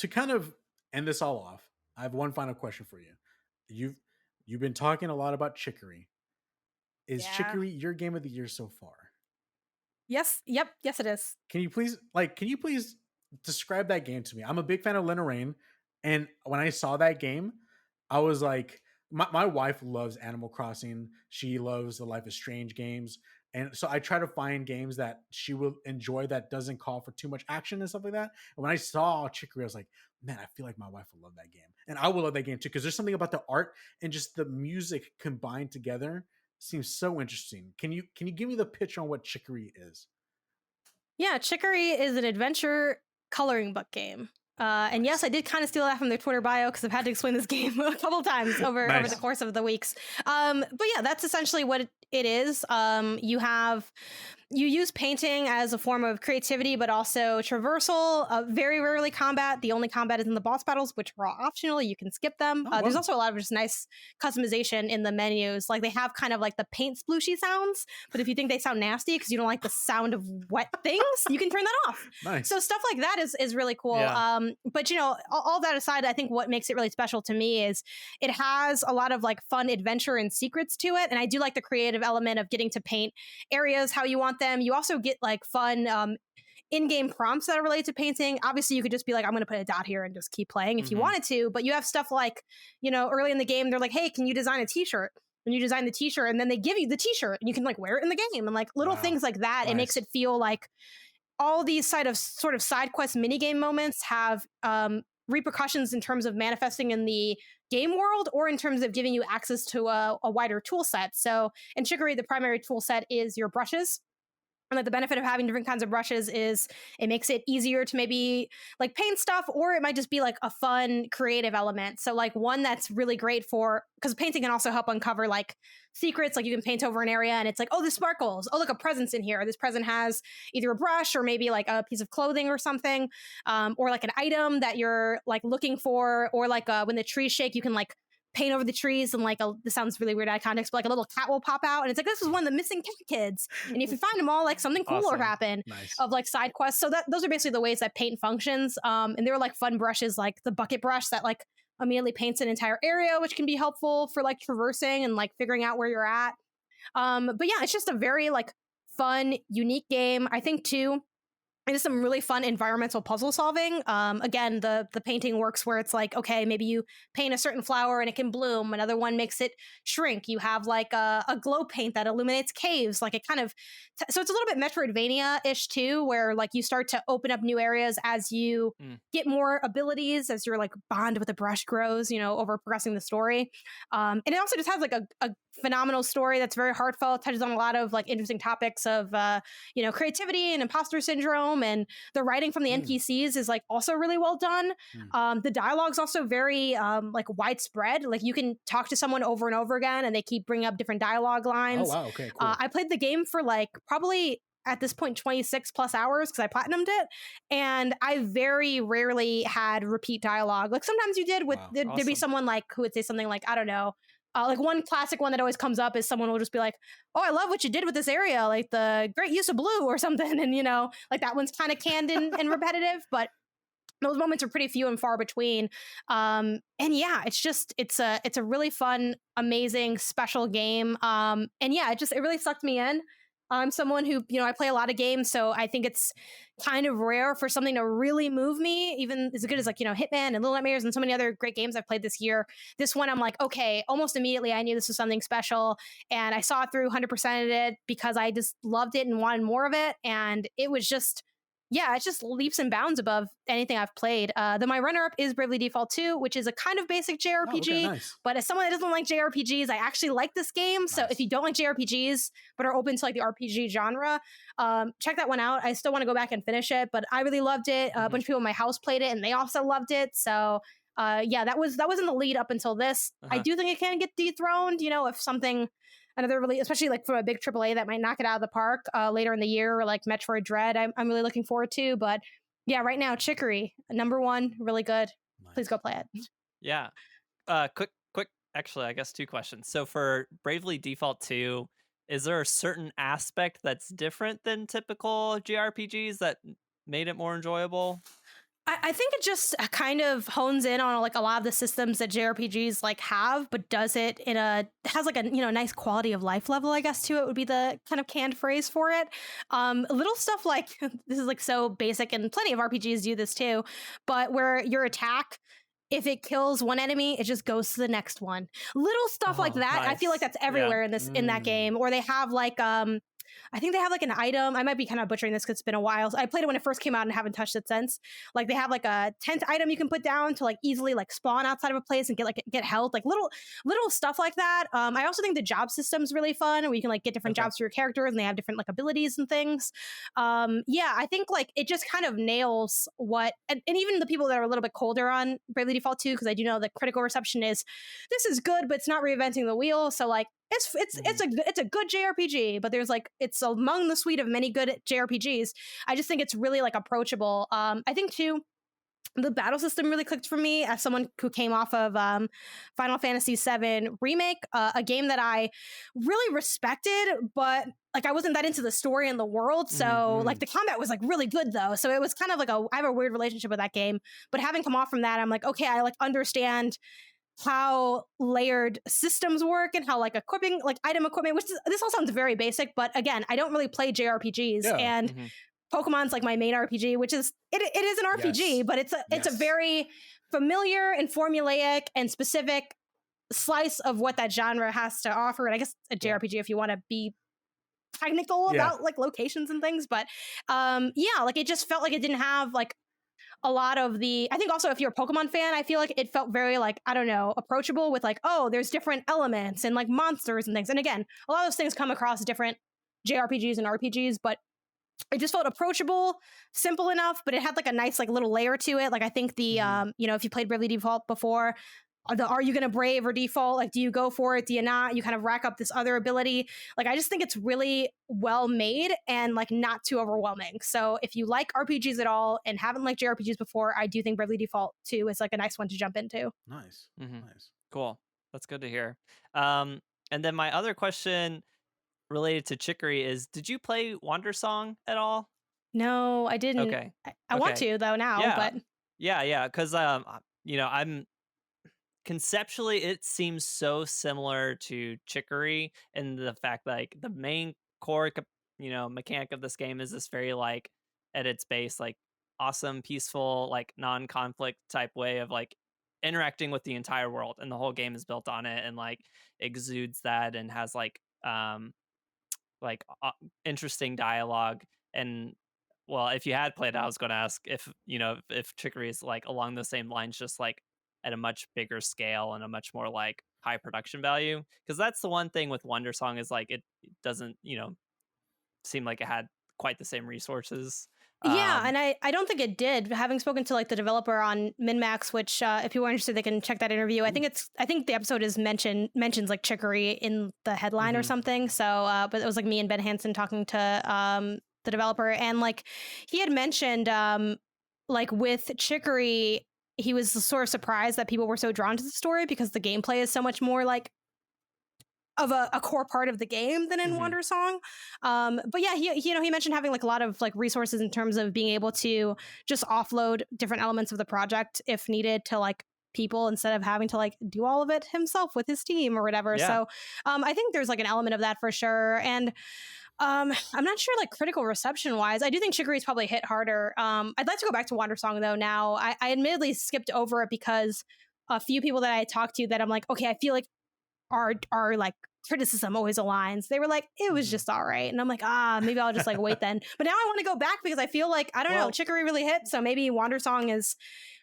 to kind of end this all off, I have one final question for you. You've been talking a lot about Chicory. Is Yeah. Chicory your game of the year so far? Yes. Yep. Yes, it is. Can you please describe that game to me? I'm a big fan of Lena Rain, and when I saw that game, I was like, my wife loves Animal Crossing. She loves the Life is Strange games. And so I try to find games that she will enjoy that doesn't call for too much action and stuff like that. And when I saw Chicory, I was like, man, I feel like my wife will love that game. And I will love that game too, because there's something about the art and just the music combined together seems so interesting. Can you give me the pitch on what Chicory is? Yeah, Chicory is an adventure coloring book game. And yes, Nice. I did kind of steal that from their Twitter bio because I've had to explain this game a couple times over the Nice. course of the weeks. But yeah, that's essentially what it is. You use painting as a form of creativity, but also traversal. Very rarely combat. The only combat is in the boss battles, which are all optional. You can skip them. Oh There's wow. also a lot of just nice customization in the menus. Like they have kind of like the paint splooshy sounds, but if you think they sound nasty because you don't like the sound of wet things, you can turn that off. So Nice. stuff like that is really cool. Yeah. But all that aside, I think what makes it really special to me is it has a lot of like fun adventure and secrets to it, and I do like the creative element of getting to paint areas how you want them. You also get like fun in-game prompts that are related to painting. Obviously, you could just be like, I'm going to put a dot here and just keep playing if you wanted to, but you have stuff like, early in the game, they're like, hey, can you design a t-shirt? And you design the t-shirt and then they give you the t-shirt and you can like wear it in the game and like little Wow. things like that. It makes Nice. it feel like all these sort of side quest minigame moments have repercussions in terms of manifesting in the game world or in terms of giving you access to a wider tool set. So in Chicory, the primary tool set is your brushes. And like the benefit of having different kinds of brushes is it makes it easier to maybe like paint stuff, or it might just be like a fun creative element. So like one that's really great for, because painting can also help uncover like secrets. Like you can paint over an area and it's like, oh, this sparkles. Oh, look, a present's in here. This present has either a brush or maybe like a piece of clothing or something, or like an item that you're like looking for, or like when the trees shake, you can like paint over the trees and like this sounds really weird out of context, but like a little cat will pop out and it's like this is one of the missing cat kids, and if you find them all, like something cool will Awesome. happen Nice. of like side quests. So those are basically the ways that paint functions. And there are like fun brushes like the bucket brush that like immediately paints an entire area, which can be helpful for like traversing and like figuring out where you're at. But yeah, it's just a very like fun, unique game. I think too it is some really fun environmental puzzle solving. Again, the painting works where it's like, okay, maybe you paint a certain flower and it can bloom. Another one makes it shrink. You have like a glow paint that illuminates caves. Like it kind of, so it's a little bit Metroidvania-ish too, where like you start to open up new areas as you get more abilities, as your like bond with the brush grows, over progressing the story. And it also just has like a phenomenal story that's very heartfelt, touches on a lot of like interesting topics of creativity and imposter syndrome, and the writing from the NPCs is like also really well done. The dialogue's also very like widespread. Like you can talk to someone over and over again and they keep bringing up different dialogue Oh lines. wow. Okay. Cool. I played the game for like probably at this point 26 plus hours because I platinumed it, and I very rarely had repeat dialogue. Like sometimes you did with Wow. there'd be Awesome. someone like who would say something like, I don't know, like one classic one that always comes up is someone will just be like, oh, I love what you did with this area, like the great use of blue or something. And like that one's kind of canned and repetitive, but those moments are pretty few and far between. And yeah, it's a really fun, amazing, special game. And yeah, it really sucked me in. I'm someone who, I play a lot of games, so I think it's kind of rare for something to really move me, even as good as like, Hitman and Little Nightmares and so many other great games I've played this year. This one, I'm like, okay, almost immediately I knew this was something special, and I saw it through 100%ed it because I just loved it and wanted more of it. And it was just, yeah, it's just leaps and bounds above anything I've played. Then my runner-up is Bravely Default 2, which is a kind of basic Oh, okay. JRPG. Nice. But as someone that doesn't like JRPGs, I actually like this game. So Nice. if you don't like JRPGs but are open to like the RPG genre, check that one out. I still want to go back and finish it, but I really loved it. A bunch of people in my house played it and they also loved it. So yeah, that was in the lead up until this. I do think it can get dethroned, if something another really, especially like from a big AAA that might knock it out of the park later in the year, or like Metroid Dread, I'm really looking forward to. But yeah, right now Chicory, number one, really good. Nice. Please go play it. Yeah. Quick. Actually, I guess two questions. So for Bravely Default 2, is there a certain aspect that's different than typical JRPGs that made it more enjoyable? I think it just kind of hones in on like a lot of the systems that JRPGs like have, but does it in has like a nice quality of life level, I guess, to it would be the kind of canned phrase for it. Little stuff like this is like so basic, and plenty of RPGs do this too, but where your attack, if it kills one enemy, it just goes to the next one. Little stuff like Oh, that. I feel like Nice. that's Yeah. everywhere in that Mm. game. Or they have like I think they have like an item. I might be kind of butchering this because it's been a while. I played it when it first came out and haven't touched it since. Like they have like a 10th item you can put down to like easily like spawn outside of a place and get health. Like little stuff like that. I also think the job system's really fun, where you can like get different Okay. jobs for your characters and they have different like abilities and things. Yeah, I think like it just kind of nails what, and even the people that are a little bit colder on Bravely Default 2, because I do know the critical reception is this is good, but it's not reinventing the wheel. So like it's a good JRPG, but there's like it's among the suite of many good JRPGs. I just think it's really like approachable. I think too, the battle system really clicked for me as someone who came off of Final Fantasy VII Remake, a game that I really respected, but like I wasn't that into the story and the world. So like the combat was like really good though. So it was kind of like I have a weird relationship with that game. But having come off from that, I'm like, okay, I like understand how layered systems work and how like equipping, like item equipment, which this all sounds very basic, but again, I don't really play JRPGs, Yeah. and Mhm. Pokemon's like my main RPG, which is it is an RPG, Yes. but it's a Yes. very familiar and formulaic and specific slice of what that genre has to offer. And I guess a Yeah. JRPG if you want to be technical Yeah. about like locations and things, but yeah, like it just felt like it didn't have like a lot of the, I think also if you're a Pokemon fan, I feel like it felt very like, I don't know, approachable with like, oh, there's different elements and like monsters and things. And again, a lot of those things come across different JRPGs and RPGs, but it just felt approachable, simple enough, but it had like a nice like little layer to it. Like I think the if you played Bravely Default before, are you gonna brave or default? Like, do you go for it? Do you not? You kind of rack up this other ability. Like, I just think it's really well made and like not too overwhelming. So if you like RPGs at all and haven't liked JRPGs before, I do think Bravely Default 2 is like a nice one to jump into. Nice. Mhm. Nice. Cool. That's good to hear. And then my other question related to Chicory is, did you play Wander Song at all? No, I didn't. Okay. I want Okay. to though now, Yeah. but Yeah. Because I'm conceptually it seems so similar to Chicory in the fact like the main core mechanic of this game is this very like at its base like awesome peaceful like non-conflict type way of like interacting with the entire world, and the whole game is built on it and like exudes that and has like interesting dialogue. And well, if you had played it, I was going to ask if if Chicory is like along the same lines, just like at a much bigger scale and a much more like high production value, because that's the one thing with Wonder Song is like it doesn't seem like it had quite the same resources. yeah, and I don't think it did. Having spoken to like the developer on MinMax, which if people are interested, they can check that interview. I think the episode is mentions like Chicory in the headline or Mhm. something. So, but it was like me and Ben Hansen talking to the developer, and like he had mentioned like with Chicory, he was sort of surprised that people were so drawn to the story because the gameplay is so much more like of a core part of the game than in Mhm. Wonder Song. But yeah, he mentioned having like a lot of like resources in terms of being able to just offload different elements of the project if needed to like people instead of having to like do all of it himself with his team or whatever. Yeah. So I think there's like an element of that for sure. And I'm not sure like critical reception wise. I do think Chicory's probably hit harder. I'd like to go back to Wonder Song though now. I admittedly skipped over it because a few people that I talked to that I'm like, okay, I feel like our like criticism always aligns. They were like, it was Mhm. just all right. And I'm like, maybe I'll just like wait then. But now I want to go back because I feel like, I don't know, Well- Chicory really hit. So maybe Wander Song is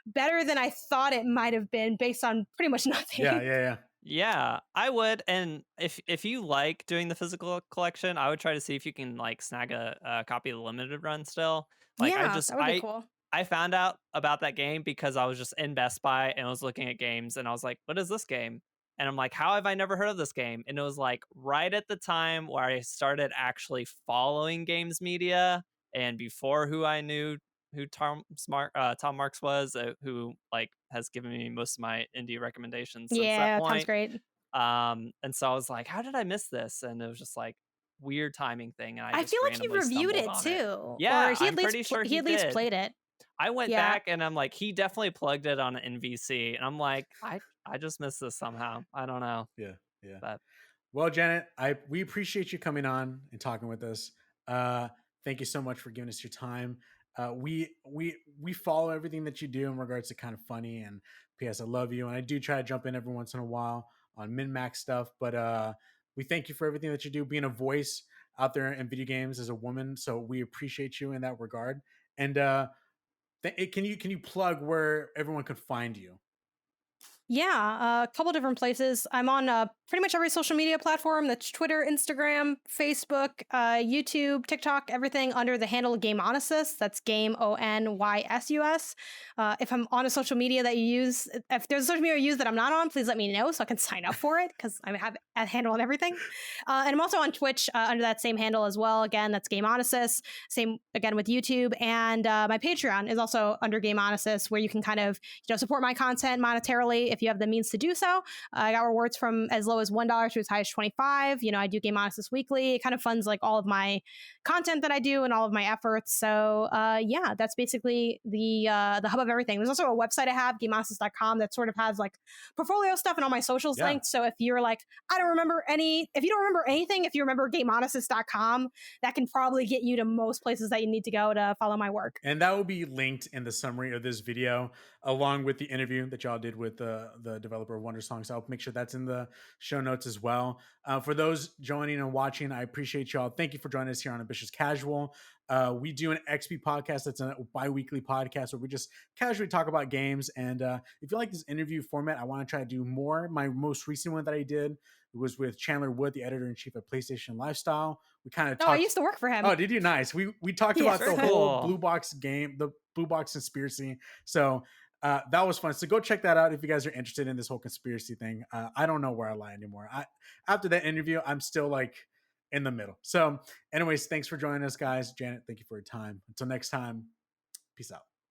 better than I thought it might have been based on pretty much nothing. Yeah. Yeah, I would. And if you like doing the physical collection, I would try to see if you can like snag a copy of the limited run still. Like yeah, that would be cool. I found out about that game because I was just in Best Buy and I was looking at games and I was like, what is this game? And I'm like, how have I never heard of this game? And it was like right at the time where I started actually following games media and before who I knew who Tom Marks was, who like has given me most of my indie recommendations since that Yeah, point. sounds great. And so I was like, how did I miss this? And it was just like weird timing thing. And I I just feel like he randomly reviewed it stumbled on too. Yeah, or he I'm at least pretty sure he he at least did. played it. I went Yeah. back and I'm like, he definitely plugged it on an NVC, and I'm like, I just missed this somehow. I don't know, Yeah, yeah. but Well, Janet, we appreciate you coming on and talking with us. Uh, Thank you so much for giving us your time. We follow everything that you do in regards to kind of funny and PS. I love you, and I do try to jump in every once in a while on min max stuff. But we thank you for everything that you do, being a voice out there in video games as a woman. So we appreciate you in that regard. And can you plug where everyone could find you? Yeah, a couple different places. I'm on pretty much every social media platform. That's Twitter, Instagram, Facebook, YouTube, TikTok, everything under the handle Game Onysus. That's Game Onysus. If I'm on a social media that you use, if there's a social media you use that I'm not on, please let me know so I can sign up for it because I have a handle on everything. And I'm also on Twitch under that same handle as well. Again, that's Game Onysus. Same again with YouTube, and my Patreon is also under Game Onysus, where you can kind of support my content monetarily if you have the means to do so. I got rewards from as low as $1 to as high as 25. I do Game Onysus weekly. It kind of funds like all of my content that I do and all of my efforts. So yeah, that's basically the hub of everything. There's also a website I have, GameOnysus.com, that sort of has like portfolio stuff and all my socials Yeah. linked. So if you're like, if you don't remember anything, if you remember GameOnysus.com, that can probably get you to most places that you need to go to follow my work. And that will be linked in the summary of this video, along with the interview that y'all did with the developer of Wondersong. So I'll make sure that's in the show notes as well. For those joining and watching, I appreciate y'all. Thank you for joining us here on Ambitious Casual. We do an XP podcast. That's a bi-weekly podcast where we just casually talk about games. And if you like this interview format, I want to try to do more. My most recent one that I did was with Chandler Wood, the editor-in-chief of PlayStation Lifestyle. We kind of Oh, I used to work for him. Oh, did you? Nice. We talked Yeah. about the Very whole cool. Blue Box game, the Blue Box conspiracy. So that was fun. So go check that out if you guys are interested in this whole conspiracy thing. I don't know where I lie anymore. After that interview, I'm still like in the middle. So anyways, thanks for joining us, guys. Janet, thank you for your time. Until next time, peace out.